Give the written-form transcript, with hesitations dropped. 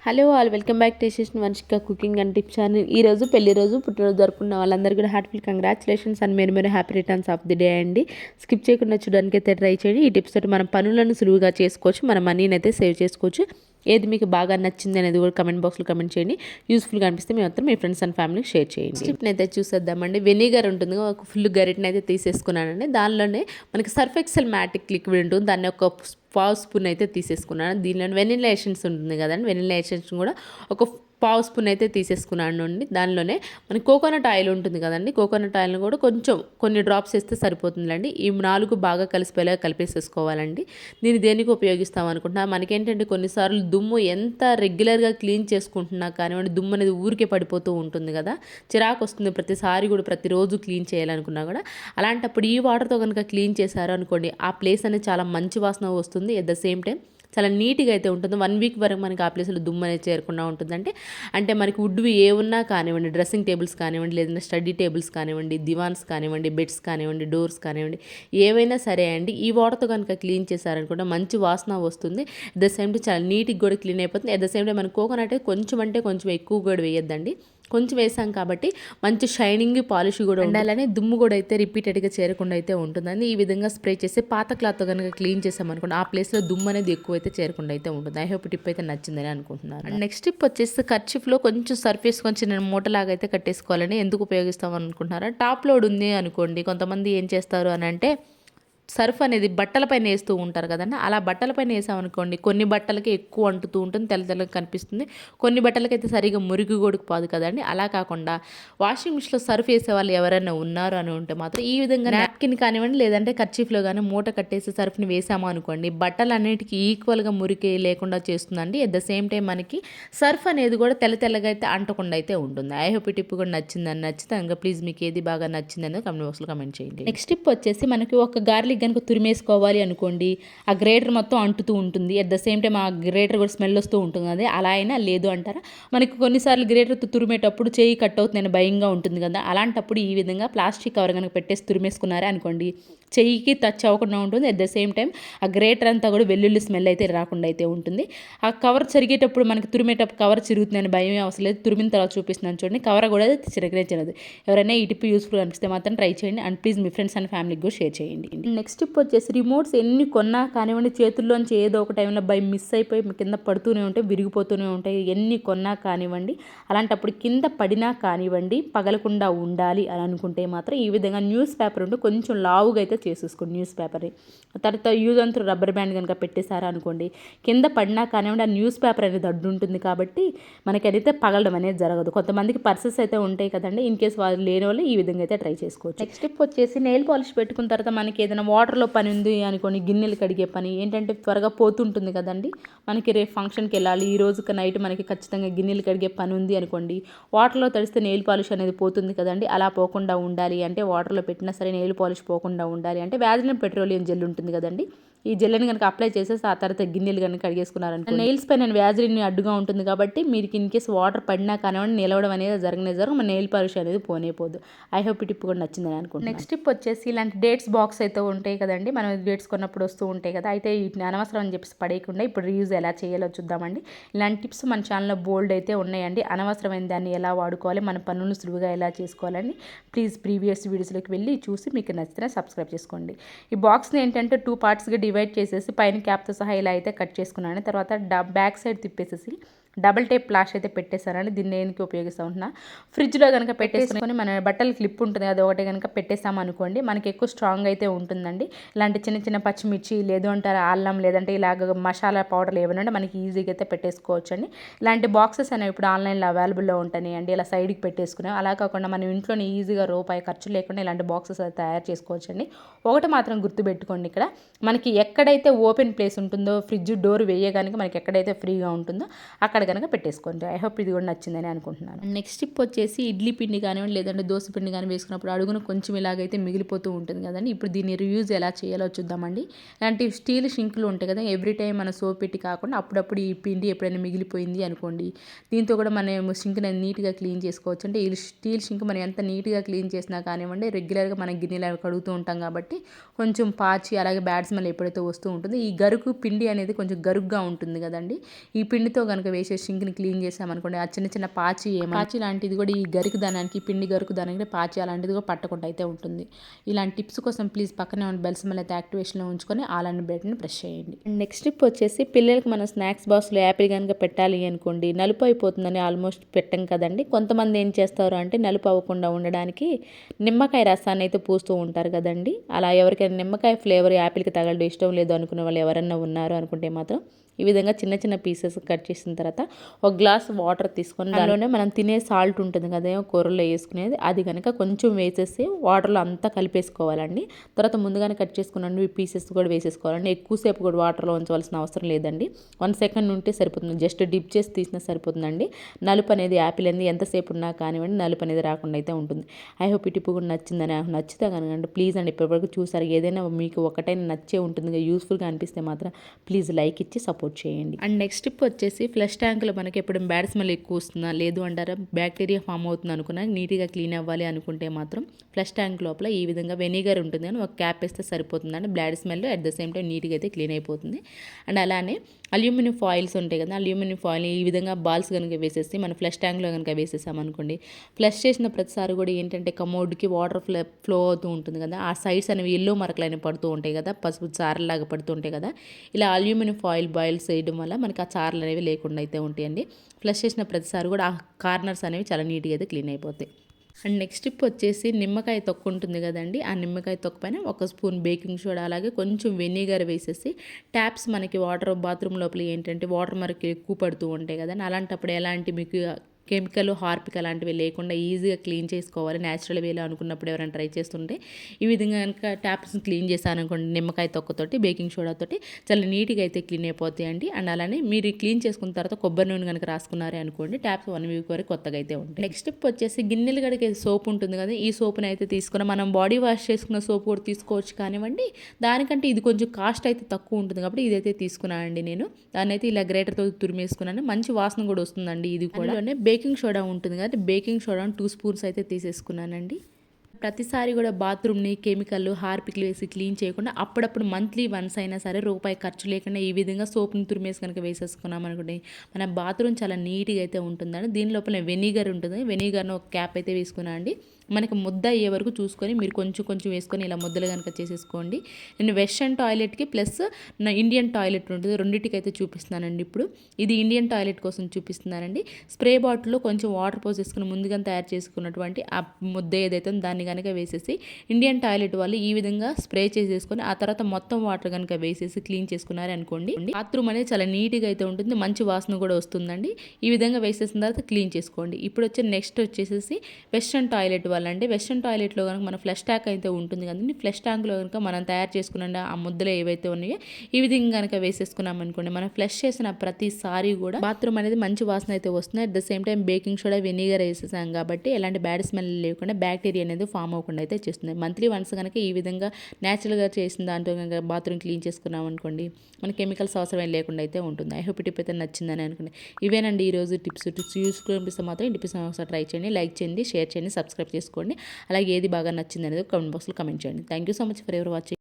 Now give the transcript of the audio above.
Hello all welcome back to Vamshika cooking and tips channel. ఈ రోజు పెళ్లి రోజు పుట్టినరోజు జరుపుకున్న వాళ్ళందరూ కూడా హార్ట్ఫుల్ కంగ్రాచులేషన్స్ అండ్ మీరు happy returns of the day అండి. స్కిప్ చేయకుండా చూడడానికి అయితే ట్రై చేయండి. ఈ టిప్స్ తోటి మనం పనులను సులువుగా చేసుకోవచ్చు, మన మనీని అయితే సేవ్ చేసుకోవచ్చు. ఏది మీకు బాగా నచ్చింది అనేది కూడా కమెంట్ బాక్స్లో కమెంట్ చేయండి. యూస్ఫుల్గా అనిపిస్తే మీ మొత్తం మీ ఫ్రెండ్స్ అండ్ ఫ్యామిలీకి షేర్ చేయండి. టిప్ని అయితే చూసేద్దామండి. వెనిగర్ ఉంటుంది, ఒక ఫుల్ గరిటని అయితే తీసేసుకున్నానండి. దానిలోనే మనకి సర్ఫ్ ఎక్సెల్ మ్యాటిక్ లిక్విడ్ ఉంటుంది, దాన్ని ఒక పావు స్పూన్ అయితే తీసేసుకున్నాను. దీనిలో వెనిలా ఎసెన్స్ ఉంటుంది కదండి, వెనిలా ఎసెన్స్ కూడా ఒక పావు స్పూన్ అయితే తీసేసుకున్నాను అండి. దానిలోనే మనకి కోకోనట్ ఆయిల్ ఉంటుంది కదండి, కోకోనట్ ఆయిల్ని కూడా కొంచెం కొన్ని డ్రాప్స్ వేస్తే సరిపోతుందండి. ఈ 4 బాగా కలిసిపోయేలాగా కలిపేసేసుకోవాలండి. దీన్ని దేనికి ఉపయోగిస్తాం అనుకుంటున్నా, మనకేంటంటే కొన్నిసార్లు దుమ్ము ఎంత రెగ్యులర్గా క్లీన్ చేసుకుంటున్నా కానివ్వండి, దుమ్ము అనేది ఊరికే పడిపోతూ ఉంటుంది కదా, చిరాకు వస్తుంది ప్రతిసారి కూడా, ప్రతిరోజు క్లీన్ చేయాలనుకున్నా కూడా. అలాంటప్పుడు ఈ వాటర్తో కనుక క్లీన్ చేశారు అనుకోండి, ఆ ప్లేస్ అనేది చాలా మంచి వాసన వస్తుంది. ఎట్ ద సేమ్ టైం చాలా నీట్గా అయితే ఉంటుంది. 1 వీక్ వరకు మనకి ఆ ప్లేస్లో దుమ్ము అనేది చేరకుండా ఉంటుందంటే, అంటే మనకి వుడ్వి ఏ ఉన్నా కానివ్వండి, డ్రెస్సింగ్ టేబుల్స్ కానివ్వండి, లేదంటే స్టడీ టేబుల్స్ కానివ్వండి, దివాన్స్ కానివ్వండి, బెడ్స్ కానివ్వండి, డోర్స్ కానివ్వండి, ఏవైనా సరే అండి, ఈ వాటర్తో కనుక క్లీన్ చేశారనుకుంటే మంచి వాసన వస్తుంది. అట్ ద సేమ్ టైం చాలా నీట్గా కూడా క్లీన్ అయిపోతుంది. అట్ ద సేమ్ టైం మన కోకోనట్ కొంచెం అంటే కొంచెం ఎక్కువ కూడా వేయొద్దండి, కొంచెం వేసాం కాబట్టి మంచి షైనింగ్ పాలిష్ కూడా ఉండాలని, దుమ్ము కూడా అయితే రిపీటెడ్గా చేరకుండా అయితే ఉంటుందని ఈ విధంగా స్ప్రే చేసి పాత క్లాత్తో కనుక క్లీన్ చేసామనుకోండి, ఆ ప్లేస్లో దుమ్ము అనేది ఎక్కువ అయితే చేరకుండా అయితే ఉంటుంది. ఐ హోప్ టిప్ అయితే నచ్చిందని అనుకుంటున్నాను. అండ్ నెక్స్ట్ టిప్ వచ్చేసి కర్చీఫ్లో కొంచెం సర్ఫేస్ కొంచెం నేను మూటలాగా అయితే కట్టేసుకోవాలని. ఎందుకు ఉపయోగిస్తాం అనుకుంటున్నారా, టాప్ లోడ్ ఉంది అనుకోండి, కొంతమంది ఏం చేస్తారు అని అంటే సర్ఫ్ అనేది బట్టలపైన వేస్తూ ఉంటారు కదండి. అలా బట్టలపైన వేసామనుకోండి, కొన్ని బట్టలకి ఎక్కువ అంటుతూ ఉంటుంది, తెల్ల తెల్లగా కనిపిస్తుంది, కొన్ని బట్టలకైతే సరిగా మురికి కూడా పోదు కదండి. అలా కాకుండా వాషింగ్ మిషన్లో సర్ఫ్ వేసే వాళ్ళు ఎవరైనా ఉన్నారు అని ఉంటే మాత్రం ఈ విధంగా నాప్కిన్ కానివ్వండి, లేదంటే కర్చీఫ్లో కానీ మూట కట్టేసి సర్ఫ్ని వేసాము అనుకోండి, బట్టలు అన్నిటికీ ఈక్వల్గా మురికి లేకుండా చేస్తుందండి. అట్ ద సేమ్ టైం మనకి సర్ఫ్ అనేది కూడా తెల్ల తెల్లగా అయితే అంటకుండా అయితే ఉంటుంది. ఐ హోప్ ఈ టిప్ కూడా నచ్చిందని, నచ్చితే ఇంకా ప్లీజ్ మీకు ఏది బాగా నచ్చిందని కమెంట్ బాక్స్లో కమెంట్ చేయండి. నెక్స్ట్ టిప్ వచ్చేసి మనకి ఒక గార్లిక్ కనుక తురిమేసుకోవాలి అనుకోండి, ఆ గ్రేటర్ మొత్తం అంటుతూ ఉంటుంది. అట్ ద సేమ్ టైం ఆ గ్రేటర్ కూడా స్మెల్ వస్తూ ఉంటుంది. అదే అలా అయినా లేదు అంటారా, మనకి కొన్నిసార్లు గ్రేటర్తో తురిమేటప్పుడు చేయి కట్ అవుతుందని భయంగా ఉంటుంది కదా, అలాంటప్పుడు ఈ విధంగా ప్లాస్టిక్ కవర్ కనుక పెట్టేసి తురిమేసుకున్నారే అనుకోండి, చెయ్యికి టచ్ అవ్వకుండా ఉంటుంది. అట్ ద సేమ్ టైం ఆ గ్రేటర్ అంతా కూడా వెల్లుల్లి స్మెల్ అయితే రాకుండా అయితే ఉంటుంది. ఆ కవర్ చెరిగేటప్పుడు మనకి తురిమేటప్పుడు కవర్ చిరుగుతుందని భయం అవసరం లేదు. తురిమిన తర్వాత చూపిస్తున్నాను చూడండి, కవర్ కూడా చిరగనే చిరగదు. ఎవరైనా ఈ టిప్ యూస్ఫుల్ అనిపిస్తే మాత్రం ట్రై చేయండి. And please me friends and ఫ్యామిలీకి కూడా షేర్ చేయండి. నెక్స్ట్ టిప్ వచ్చేసి రిమోట్స్ ఎన్ని కొన్నా కానివ్వండి, చేతుల్లోంచి ఏదో ఒక టైంలో బై మిస్ అయిపోయి కింద పడుతూనే ఉంటాయి, విరిగిపోతూనే ఉంటాయి. ఎన్ని కొన్నా కానివ్వండి, అలాంటప్పుడు కింద పడినా కానివ్వండి పగలకుండా ఉండాలి అని అనుకుంటే మాత్రం ఈ విధంగా న్యూస్ పేపర్ ఉంటే కొంచెం లావుగా అయితే చేసేసుకోండి న్యూస్ పేపర్ని. తర్వాత యూజ్ అంతా రబ్బర్ బ్యాండ్ కనుక పెట్టేశారా అనుకోండి, కింద పడినా కానివ్వండి ఆ న్యూస్ పేపర్ అనేది అడ్డు ఉంటుంది కాబట్టి మనకైతే పగలడం అనేది జరగదు. కొంతమందికి పర్సెస్ అయితే ఉంటాయి కదండి, ఇన్ కేస్ వాళ్ళు లేని వాళ్ళు ఈ విధంగా అయితే ట్రై చేసుకోవచ్చు. నెక్స్ట్ టిప్ వచ్చేసి నెయిల్ పాలిష్ పెట్టుకున్న తర్వాత మనకి ఏదైనా వాటర్లో పని ఉంది అనుకోండి, గిన్నెలు కడిగే పని ఏంటంటే త్వరగా పోతుంటుంది కదండి, మనకి రేపు ఫంక్షన్కి వెళ్ళాలి, ఈ రోజుకి నైట్ మనకి ఖచ్చితంగా గిన్నెలు కడిగే పని ఉంది అనుకోండి, వాటర్లో తడిస్తే నెయిల్ పాలిష్ అనేది పోతుంది కదండి. అలా పోకుండా ఉండాలి అంటే, వాటర్లో పెట్టినా సరే నెయిల్ పాలిష్ పోకుండా ఉండాలి అంటే వ్యాజిలిన్ పెట్రోలియం జెల్ ఉంటుంది కదండి, ఈ జెల్ని కనుక అప్లై చేసేసి ఆ తర్వాత గిన్నెలు కనుక కడిగేసుకున్నారనుకో, నెయిల్స్ పై నేను వ్యాజిలిన్ అడ్డుగా ఉంటుంది కాబట్టి మీరు ఇన్ కేస్ వాటర్ పడినా కానివ్వండి నిలవడం అనేది జరగనే మన నెయిల్ పాలిష్ అనేది పోదు. ఐ హోప్ ఈ టిప్ కూడా నచ్చిందని అనుకుంటున్నాను. నెక్స్ట్ టిప్ వచ్చేసి ఇలాంటి డేట్స్ బాక్స్ అయితే ఉంటాయి కదండి, మనం డేట్స్ కొన్నప్పుడు వస్తూ ఉంటాయి కదా, అయితే వీటిని అనవసరం అని చెప్పేసి పడేయకుండా ఇప్పుడు రీయూజ్ ఎలా చేయాలో చూద్దామండి. ఇలాంటి టిప్స్ మన ఛానల్లో బోల్డ్ అయితే ఉన్నాయండి. అనవసరమైన దాన్ని ఎలా వాడుకోవాలి, మన పనులను సులువుగా ఎలా చేసుకోవాలని ప్లీజ్ ప్రీవియస్ వీడియోస్లోకి వెళ్ళి చూసి మీకు నచ్చితే సబ్స్క్రైబ్ చేసుకోండి. ఈ బాక్స్ని ఏంటంటే 2 పార్ట్స్గా డివైడ్ చేసేసి పైన క్యాప్తో సహా ఇలా అయితే కట్ చేసుకున్నాను. తర్వాత బ్యాక్ సైడ్ తిప్పేసేసి డబుల్ టేప్ ప్లాష్ అయితే పెట్టేశానండి. దీన్ని దేనికి ఉపయోగిస్తూ ఉంటున్నా, ఫ్రిడ్జ్లో కనుక పెట్టేసుకొని మన బట్టల క్లిప్ ఉంటుంది అది ఒకటి కనుక పెట్టేసాము అనుకోండి, మనకి ఎక్కువ స్ట్రాంగ్ అయితే ఉంటుందండి. ఇలాంటి చిన్న చిన్న పచ్చిమిర్చి లేదు అంటారు అల్లం, లేదంటే ఇలాగ మసాలా పౌడర్లు ఏమైనా ఉంటే మనకి ఈజీగా అయితే పెట్టేసుకోవచ్చు అండి. ఇలాంటి బాక్సెస్ అనేవి ఇప్పుడు ఆన్లైన్లో అవైలబుల్లో ఉంటాయి అండి, ఇలా సైడ్కి పెట్టేసుకున్నాం. అలా కాకుండా మనం ఇంట్లోనే ఈజీగా రూపాయి ఖర్చు లేకుండా ఇలాంటి బాక్సెస్ అయితే తయారు చేసుకోవచ్చు అండి. ఒకటి మాత్రం గుర్తుపెట్టుకోండి, ఇక్కడ మనకి ఎక్కడైతే ఓపెన్ ప్లేస్ ఉంటుందో, ఫ్రిడ్జ్ డోర్ వేయగానికి మనకి ఎక్కడైతే ఫ్రీగా ఉంటుందో అక్కడ కనుక పెట్టేసుకోండి. ఐ హోప్ ఇది కూడా నచ్చిందని అనుకుంటున్నాను. నెక్స్ట్ టిప్ వచ్చేసి ఇడ్లీ పిండి కానివ్వండి, లేదంటే దోశ పిండి కానీ వేసుకున్నప్పుడు అడుగున కొంచెం ఇలాగైతే మిగిలిపోతూ ఉంటుంది కదండి, ఇప్పుడు దీన్ని రియూజ్ ఎలా చేయాలో చూద్దామండి. ఇలాంటి స్టీల్ షింకులు ఉంటాయి కదా, ఎవ్రీ టైం మన సోప్ పెట్టి కాకుండా అప్పుడప్పుడు ఈ పిండి ఎప్పుడైనా మిగిలిపోయింది అనుకోండి, దీంతో కూడా మనం సింక్ని నీట్గా క్లీన్ చేసుకోవచ్చు. అంటే ఈ స్టీల్ షింక్ మనం ఎంత నీట్గా క్లీన్ చేసినా కానివ్వండి, రెగ్యులర్గా మనం గిన్నెలు కడుగుతూ ఉంటాం కాబట్టి కొంచెం పాచి అలాగే బ్యాడ్ స్మెల్ ఎప్పుడైతే వస్తూ ఉంటుందో, ఈ గరుకు పిండి అనేది కొంచెం గరుగ్గా ఉంటుంది కదండి, ఈ పిండితో కనుక వేసేసి చేసే సింక్ని క్లీన్ చేసామనుకోండి, ఆ చిన్న చిన్న పాచి లాంటిది కూడా ఈ గరుకుదనానికి, పిండి గరుకుదనానికి పాచి అలాంటిది కూడా పట్టకుండా అయితే ఉంటుంది. ఇలాంటి టిప్స్ కోసం ప్లీజ్ పక్కనే ఉన్న బెల్ సింబల్ అయితే యాక్టివేషన్లో ఉంచుకొని ఆల్ అండ్ బటన్ని ప్రెస్ చేయండి. నెక్స్ట్ టిప్ వచ్చేసి పిల్లలకి మనం స్నాక్స్ బాక్స్లో యాపిల్ కనుక పెట్టాలి అనుకోండి, నలుపు అయిపోతుందని ఆల్మోస్ట్ పెట్టం కదండి. కొంతమంది ఏం చేస్తారు అంటే నలుపు అవ్వకుండా ఉండడానికి నిమ్మకాయ రసాన్ని అయితే పూస్తూ ఉంటారు కదండి. అలా ఎవరికైనా నిమ్మకాయ ఫ్లేవర్ యాపిల్కి తగలడం ఇష్టం లేదు అనుకునే వాళ్ళు ఎవరన్నా ఉన్నారు అనుకుంటే మాత్రం ఈ విధంగా చిన్న చిన్న పీసెస్ కట్ చేసిన తర్వాత ఒక గ్లాస్ వాటర్ తీసుకొని దానిలోనే మనం తినే సాల్ట్ ఉంటుంది కదా కూరలో వేసుకునేది, అది కనుక కొంచెం వేసేసి వాటర్లో అంతా కలిపేసుకోవాలండి. తర్వాత ముందుగానే కట్ చేసుకున్నాను ఈ పీసెస్ కూడా వేసేసుకోవాలండి. ఎక్కువసేపు కూడా వాటర్లో ఉంచవలసిన అవసరం లేదండి. 1 సెకండ్ ఉంటే సరిపోతుంది. జస్ట్ డిప్ చేసి తీసినా సరిపోతుందండి. నలుపు అనేది యాపిల్ అనేది ఎంతసేపు ఉన్నా కానివ్వండి నలుపు అనేది రాకుండా అయితే ఉంటుంది. ఐ హోప్ ఈ టిప్ కూడా నచ్చిందని, నచ్చితే కనుక ప్లీజ్ అండి ఇప్పటివరకు చూసారు ఏదైనా మీకు ఒకటైనా నచ్చే ఉంటుంది, యూస్ఫుల్గా అనిపిస్తే మాత్రం ప్లీజ్ లైక్ ఇచ్చి సపోర్ట్ చేయండి. అండ్ నెక్స్ట్ టిప్ వచ్చేసి ఫ్లష్ ట్యాంక్లో మనకి ఎప్పుడు బ్యాడ్ స్మెల్ ఎక్కువ వస్తుందా లేదు అంటారా, బ్యాక్టీరియా ఫామ్ అవుతుంది అనుకున్నా నీట్గా క్లీన్ అవ్వాలి అనుకుంటే మాత్రం ఫ్లష్ ట్యాంక్ లోపల ఈ విధంగా వెనిగర్ ఉంటుంది కానీ ఒక క్యాప్ వేస్తే సరిపోతుందండి. Bad smell at the same time నీట్గా అయితే క్లీన్ అయిపోతుంది. అండ్ అలానే అల్యూమినియం ఫాయిల్స్ ఉంటాయి కదా, అల్యూమినియం ఫాయిల్ ఈ విధంగా బాల్స్ కనుక వేసేసి మన ఫ్లష్ ట్యాంక్లో కనుక వేసేసామనుకోండి, ఫ్లష్ చేసిన ప్రతిసారి కూడా ఏంటంటే కమోడ్కి వాటర్ ఫ్లో అవుతూ ఉంటుంది కదా, ఆ సైడ్స్ అనేవి ఎల్లో మరకలు అనేవి పడుతూ ఉంటాయి కదా, పసుపు చారలాగా పడుతూ ఉంటాయి కదా. ఇలా అల్యూమినియం ఫాయిల్ బాయిల్స్ వేయడం వల్ల మనకి ఆ చారలు అనేవి లేకుండా అయితే ఉంటాయండి. ఫ్లష్ చేసిన ప్రతిసారి కూడా ఆ కార్నర్స్ అనేవి చాలా నీట్గా అయితే క్లీన్ అయిపోతాయి. అండ్ నెక్స్ట్ టిప్ వచ్చేసి నిమ్మకాయ తొక్కు ఉంటుంది కదండి, ఆ నిమ్మకాయ తొక్కు పైన 1 స్పూన్ బేకింగ్ సోడా అలాగే కొంచెం వెనిగర్ వేసేసి ట్యాప్స్ మనకి వాటర్ బాత్రూమ్ లోపల ఏంటంటే వాటర్ మనకి ఎక్కువ పడుతూ ఉంటాయి కదండి, అలాంటప్పుడు ఎలాంటి మీకు కెమికల్ హార్పిక్ అలాంటివి లేకుండా ఈజీగా క్లీన్ చేసుకోవాలి న్యాచురల్ వేలో అనుకున్నప్పుడు ఎవరైనా ట్రై చేస్తుంటే ఈ విధంగా కనుక ట్యాప్స్ని క్లీన్ చేశాను అనుకోండి నిమ్మకాయ తొక్కతోటి బేకింగ్ సోడాతోటి చాలా నీట్గా అయితే క్లీన్ అయిపోతాయండి. అండ్ అలానే మీరు క్లీన్ చేసుకున్న తర్వాత కొబ్బరి నూనె కనుక రాసుకున్నారే అనుకోండి ట్యాప్స్ 1 వీక్ వరకు కొత్తగా అయితే ఉంటాయి. నెక్స్ట్ టిప్ వచ్చేసి గిన్నెలు కడిగే సోప్ ఉంటుంది కదా, ఈ సోప్ని అయితే తీసుకుని మనం బాడీ వాష్ చేసుకున్న సోప్ కూడా తీసుకోవచ్చు కానివ్వండి, దానికంటే ఇది కొంచెం కాస్ట్ అయితే తక్కువ ఉంటుంది కాబట్టి ఇదైతే తీసుకున్నానండి నేను. దాన్ని అయితే ఇలా గ్రేటర్తో తురిమేసుకున్నాను, మంచి వాసన కూడా వస్తుందండి. ఇది కూడా బేకింగ్ సోడా ఉంటుంది కదా, బేకింగ్ సోడా 2 స్పూన్స్ అయితే తీసేసుకున్నానండి. ప్రతిసారి కూడా బాత్రూమ్ని కెమికల్ హార్పిక్లు వేసి క్లీన్ చేయకుండా అప్పుడప్పుడు మంత్లీ వన్స్ అయినా సరే రూపాయి ఖర్చు లేకుండా ఈ విధంగా సోప్ని తురిమేసి కనుక వేసేసుకున్నాం అనుకోండి మన బాత్రూమ్ చాలా నీట్గా అయితే ఉంటుందండి. దీని లోపల వెనిగర్ ఉంటుంది, వెనిగర్ను ఒక క్యాప్ అయితే వేసుకున్నా అండి. మనకి ముద్ద అయ్యే వరకు చూసుకొని మీరు కొంచెం కొంచెం వేసుకొని ఇలా ముద్దలు కనుక చేసేసుకోండి. నేను వెస్టర్న్ టాయిలెట్కి ప్లస్ నా ఇండియన్ టాయిలెట్ ఉంటుంది రెండింటికి అయితే చూపిస్తున్నానండి. ఇప్పుడు ఇది ఇండియన్ టాయిలెట్ కోసం చూపిస్తున్నానండి. స్ప్రే బాటిల్లో కొంచెం వాటర్ పోసేసుకుని ముందుగా తయారు చేసుకున్నటువంటి ఆ ముద్ద ఏదైతే దాన్ని కనుక వేసేసి ఇండియన్ టాయిలెట్ వాళ్ళు ఈ విధంగా స్ప్రే చేసేసుకొని ఆ తర్వాత మొత్తం వాటర్ కనుక వేసేసి క్లీన్ చేసుకున్నారు అనుకోండి బాత్రూమ్ అనేది చాలా నీట్గా అయితే ఉంటుంది, మంచి వాసన కూడా వస్తుందండి. ఈ విధంగా వేసేసిన తర్వాత క్లీన్ చేసుకోండి. ఇప్పుడు వచ్చే నెక్స్ట్ వచ్చేసి వెస్టర్న్ టాయిలెట్ వాళ్ళండి. వెస్టర్న్ టాయిలెట్లో కనుక మన ఫ్లష్ ట్యాంక్ అయితే ఉంటుంది కదండి, ఫ్లష్ ట్యాంక్లో కనుక మనం తయారు చేసుకున్న ఆ ముద్దలు ఏవైతే ఉన్నాయో ఈ విధంగా కనుక వేసేసుకున్నాం అనుకోండి మనం ఫ్లష్ చేసిన ప్రతిసారి కూడా బాత్రూమ్ అనేది మంచి వాసన అయితే వస్తుంది. At the same time baking soda vinegar వేసేసాం కాబట్టి ఎలాంటి బ్యాడ్ స్మెల్ లేకుండా బ్యాక్టీరియా అనేది ఫామ్ అవ్వకుండా అయితే చేస్తుంది. మంత్లీ వన్స్ కనుక ఈ విధంగా న్యాచురల్గా చేసిన దాంట్లో కనుక బాత్రూమ్ క్లీన్ చేసుకున్నాం అనుకోండి మన కెమికల్స్ అవసరం లేకుండా అయితే ఉంటుంది. ఐ హోప్ టిప్ అయితే నచ్చిందని అనుకోండి. ఇవేనండి ఈరోజు టిప్స్ యూస్ఫుల్ అనిపిస్తే మాత్రం ఈ టిప్స్ ఒకసారి ట్రై చేయండి, లైక్ చేయండి, షేర్ చేయండి, సబ్స్క్రైబ్ చేసుకోండి. అలాగే ఏది బాగా నచ్చింది అనేది కామెంట్ బాక్స్లో కామెంట్ చేయండి. Thank you so much for ever watching.